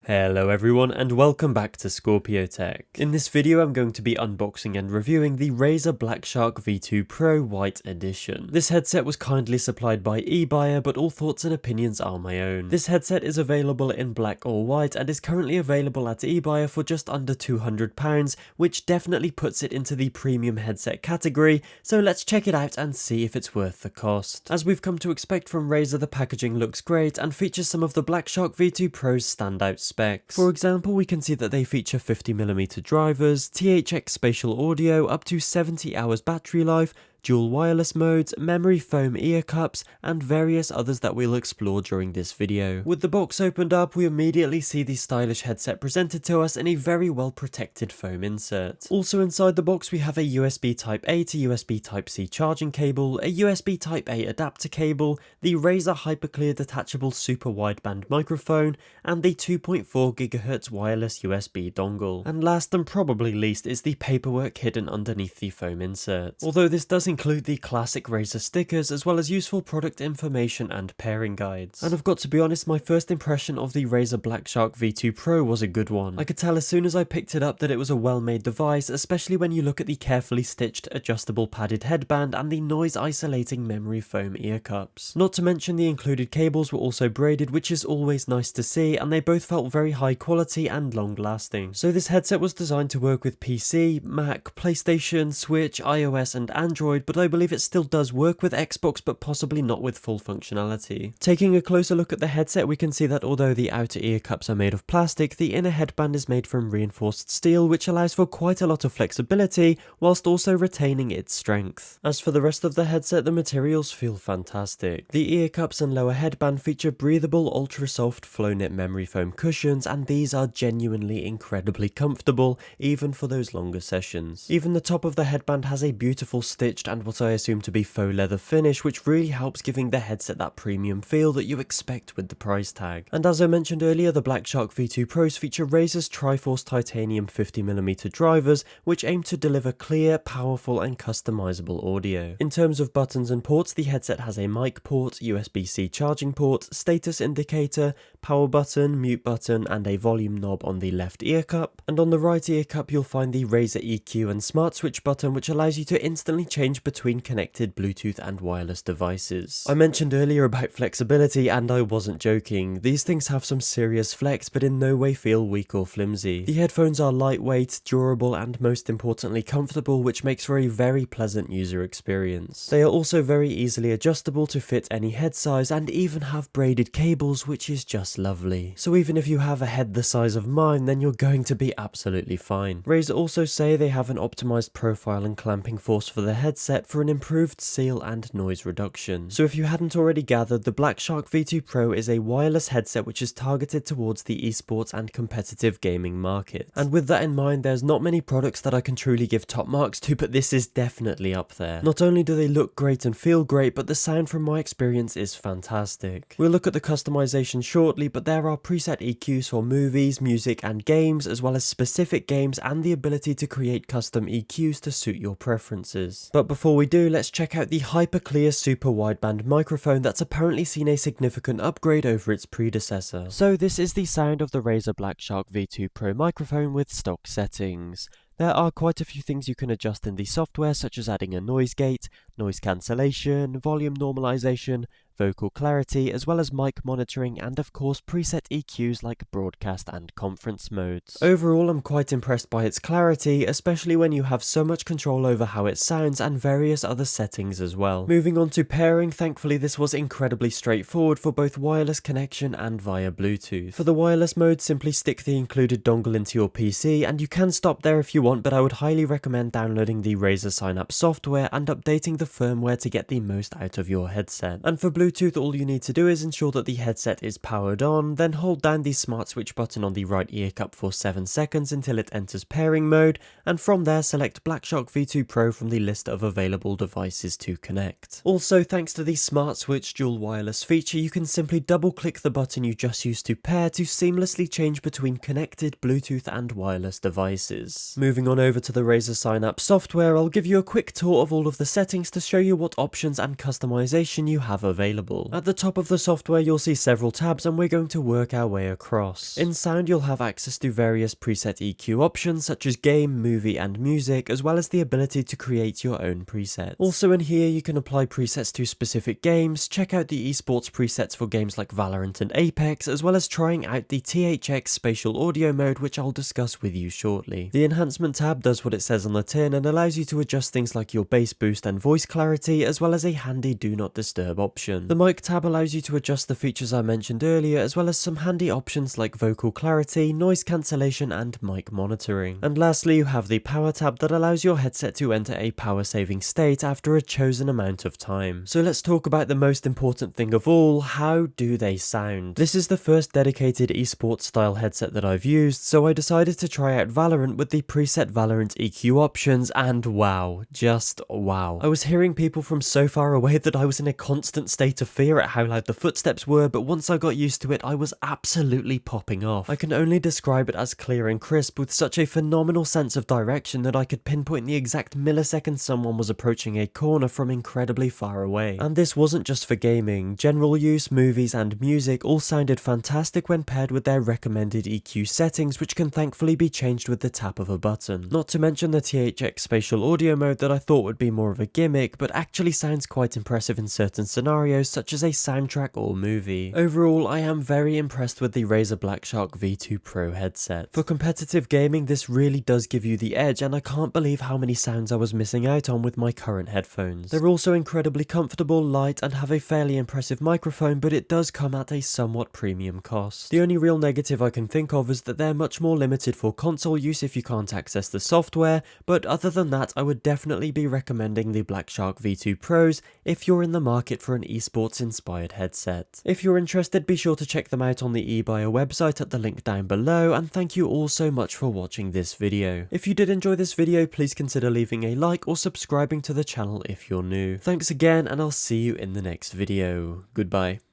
Hello everyone and welcome back to ScorpioTech. In this video I'm going to be unboxing and reviewing the Razer Blackshark V2 Pro White Edition. This headset was kindly supplied by eBuyer, but all thoughts and opinions are my own. This headset is available in black or white and is currently available at eBuyer for just under £200, which definitely puts it into the premium headset category, so let's check it out and see if it's worth the cost. As we've come to expect from Razer, the packaging looks great and features some of the Blackshark V2 Pro's standout specs. For example, we can see that they feature 50mm drivers, THX spatial audio, up to 70 hours battery life, dual wireless modes, memory foam ear cups, and various others that we'll explore during this video. With the box opened up, we immediately see the stylish headset presented to us in a very well protected foam insert. Also inside the box we have a USB Type-A to USB Type-C charging cable, a USB Type-A adapter cable, the Razer Hyperclear detachable super wideband microphone, and the 2.4 GHz wireless USB dongle. And last and probably least is the paperwork hidden underneath the foam insert. Although this does include the classic Razer stickers as well as useful product information and pairing guides. And I've got to be honest, my first impression of the Razer Blackshark V2 Pro was a good one. I could tell as soon as I picked it up that it was a well-made device, especially when you look at the carefully stitched adjustable padded headband and the noise isolating memory foam ear cups. Not to mention the included cables were also braided, which is always nice to see, and they both felt very high quality and long lasting. So this headset was designed to work with PC, Mac, PlayStation, Switch, iOS and Android, but I believe it still does work with Xbox, but possibly not with full functionality. Taking a closer look at the headset, we can see that although the outer ear cups are made of plastic, the inner headband is made from reinforced steel, which allows for quite a lot of flexibility, whilst also retaining its strength. As for the rest of the headset, the materials feel fantastic. The ear cups and lower headband feature breathable, ultra-soft flow-knit memory foam cushions, and these are genuinely incredibly comfortable, even for those longer sessions. Even the top of the headband has a beautiful stitched and what I assume to be faux leather finish, which really helps giving the headset that premium feel that you expect with the price tag. And as I mentioned earlier, the Blackshark V2 Pros feature Razer's Triforce titanium 50mm drivers, which aim to deliver clear, powerful and customizable audio. In terms of buttons and ports, the headset has a mic port, USB-C charging port, status indicator, power button, mute button and a volume knob on the left ear cup. And on the right ear cup you'll find the Razer EQ and Smart Switch button, which allows you to instantly change between connected Bluetooth and wireless devices. I mentioned earlier about flexibility and I wasn't joking. These things have some serious flex, but in no way feel weak or flimsy. The headphones are lightweight, durable and most importantly comfortable, which makes for a very pleasant user experience. They are also very easily adjustable to fit any head size and even have braided cables, which is just lovely. So even if you have a head the size of mine, then you're going to be absolutely fine. Razer also say they have an optimized profile and clamping force for the headset for an improved seal and noise reduction. So if you hadn't already gathered, the Blackshark V2 Pro is a wireless headset which is targeted towards the esports and competitive gaming market. And with that in mind, there's not many products that I can truly give top marks to, but this is definitely up there. Not only do they look great and feel great, but the sound from my experience is fantastic. We'll look at the customization shortly, but there are preset EQs for movies, music and games, as well as specific games and the ability to create custom EQs to suit your preferences. But before we do, let's check out the Hyperclear super wideband microphone that's apparently seen a significant upgrade over its predecessor. So this is the sound of the Razer Blackshark V2 Pro microphone with stock settings. There are quite a few things you can adjust in the software, such as adding a noise gate, noise cancellation, volume normalization, vocal clarity, as well as mic monitoring, and of course preset EQs like broadcast and conference modes. Overall, I'm quite impressed by its clarity, especially when you have so much control over how it sounds and various other settings as well. Moving on to pairing, thankfully this was incredibly straightforward for both wireless connection and via Bluetooth. For the wireless mode, simply stick the included dongle into your PC, and you can stop there if you want, but I would highly recommend downloading the Razer Synapse software and updating the firmware to get the most out of your headset. And for Bluetooth, all you need to do is ensure that the headset is powered on, then hold down the Smart Switch button on the right ear cup for 7 seconds until it enters pairing mode, and from there select Blackshark V2 Pro from the list of available devices to connect. Also, thanks to the Smart Switch dual wireless feature, you can simply double click the button you just used to pair to seamlessly change between connected Bluetooth and wireless devices. Moving on over to the Razer Synapse software, I'll give you a quick tour of all of the settings to show you what options and customization you have available. available. At the top of the software you'll see several tabs and we're going to work our way across. In sound you'll have access to various preset EQ options such as game, movie and music, as well as the ability to create your own presets. Also in here you can apply presets to specific games, check out the esports presets for games like Valorant and Apex, as well as trying out the THX spatial audio mode, which I'll discuss with you shortly. The enhancement tab does what it says on the tin and allows you to adjust things like your bass boost and voice clarity, as well as a handy do not disturb option. The mic tab allows you to adjust the features I mentioned earlier, as well as some handy options like vocal clarity, noise cancellation and mic monitoring. And lastly you have the power tab that allows your headset to enter a power saving state after a chosen amount of time. So let's talk about the most important thing of all: how do they sound? This is the first dedicated esports style headset that I've used, so I decided to try out Valorant with the preset Valorant EQ options, and wow, just wow. I was hearing people from so far away that I was in a constant state of fear at how loud the footsteps were, but once I got used to it I was absolutely popping off. I can only describe it as clear and crisp, with such a phenomenal sense of direction that I could pinpoint the exact millisecond someone was approaching a corner from incredibly far away. And this wasn't just for gaming. General use, movies and music all sounded fantastic when paired with their recommended EQ settings, which can thankfully be changed with the tap of a button. Not to mention the THX spatial audio mode that I thought would be more of a gimmick, but actually sounds quite impressive in certain scenarios such as a soundtrack or movie. Overall, I am very impressed with the Razer Blackshark V2 Pro headset. For competitive gaming this really does give you the edge, and I can't believe how many sounds I was missing out on with my current headphones. They're also incredibly comfortable, light and have a fairly impressive microphone, but it does come at a somewhat premium cost. The only real negative I can think of is that they're much more limited for console use if you can't access the software, but other than that I would definitely be recommending the Blackshark V2 Pros if you're in the market for an esports inspired headset. If you're interested, be sure to check them out on the eBuyer website at the link down below, and thank you all so much for watching this video. If you did enjoy this video, please consider leaving a like or subscribing to the channel if you're new. Thanks again, and I'll see you in the next video. Goodbye.